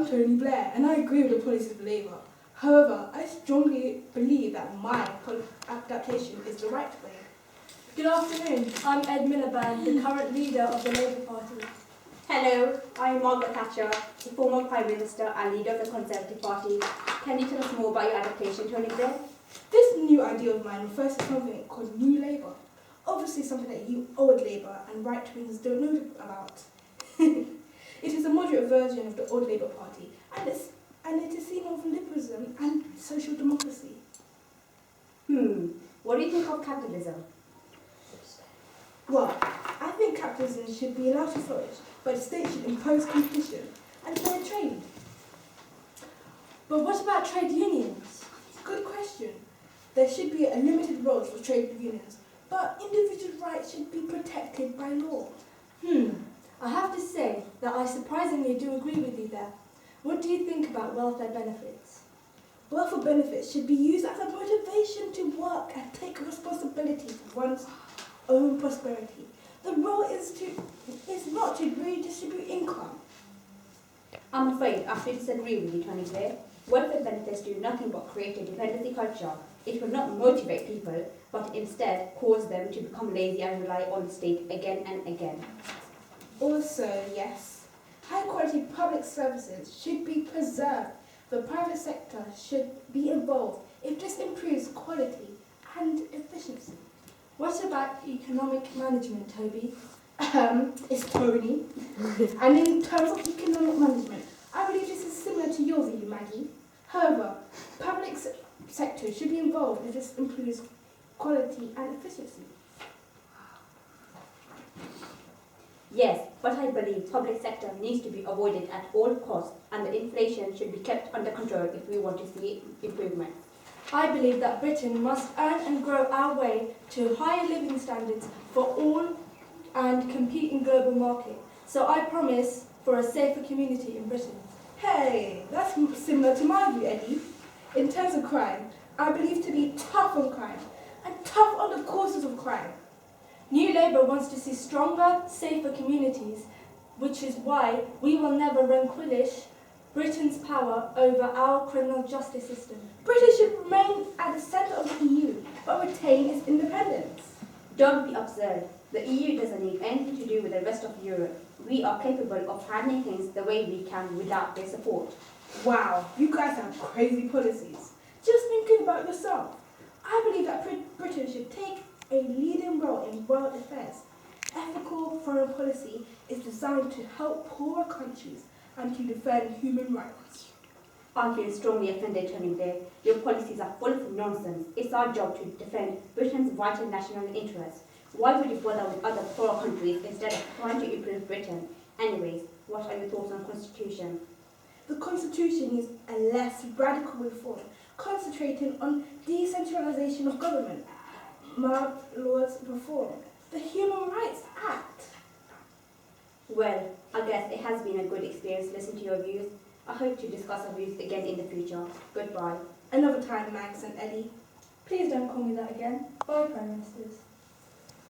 I'm Tony Blair, and I agree with the policies of Labour. However, I strongly believe that my adaptation is the right way. Good afternoon. I'm Ed Miliband, the current leader of the Labour Party. Hello, I'm Margaret Thatcher, the former Prime Minister and leader of the Conservative Party. Can you tell us more about your adaptation, Tony Blair? This new idea of mine refers to something called New Labour. Obviously something that you, old Labour, and right-wingers don't know about. It is a moderate version of the old Labour Party, and it is seen of liberalism and social democracy. What do you think of capitalism? Well, I think capitalism should be allowed to flourish, but the state should impose competition and fair trade. But what about trade unions? Good question. There should be a limited role for trade unions, but individual rights should be protected by law. I have to say that I surprisingly do agree with you there. What do you think about welfare benefits? Welfare benefits should be used as a motivation to work and take responsibility for one's own prosperity. The role is not to redistribute income. I'm afraid I have to disagree with you, Tony Blair. Welfare benefits do nothing but create a dependency culture. It will not motivate people, but instead cause them to become lazy and rely on the state again and again. Also, yes, high-quality public services should be preserved. The private sector should be involved if this improves quality and efficiency. What about economic management, Toby? It's Tony. And in terms of economic management, I believe this is similar to your view, Maggie. However, public sector should be involved if this improves quality and efficiency. Yes, but I believe public sector needs to be avoided at all costs, and the inflation should be kept under control if we want to see improvements. I believe that Britain must earn and grow our way to higher living standards for all and compete in global market. So I promise for a safer community in Britain. Hey, that's similar to my view, Eddie. In terms of crime, I believe to be tough on crime and tough on the causes of crime. New Labour wants to see stronger, safer communities, which is why we will never relinquish Britain's power over our criminal justice system. Britain should remain at the centre of the EU, but retain its independence. Don't be absurd. The EU doesn't need anything to do with the rest of Europe. We are capable of handling things the way we can without their support. Wow, you guys have crazy policies. Just thinking about yourself. I believe that Britain should take a leading role in world affairs. Ethical foreign policy is designed to help poorer countries and to defend human rights. I feel strongly offended, Tony Blair. Your policies are full of nonsense. It's our job to defend Britain's vital national interests. Why would you bother with other poorer countries instead of trying to improve Britain? Anyways, what are your thoughts on the Constitution? The Constitution needs a less radical reform, concentrating on decentralisation of government, laws reform, the Human Rights Act. Well, I guess it has been a good experience listening to your views. I hope to discuss our views again in the future. Goodbye. Another time, Max and Eddie. Please don't call me that again. Bye, Prime Ministers.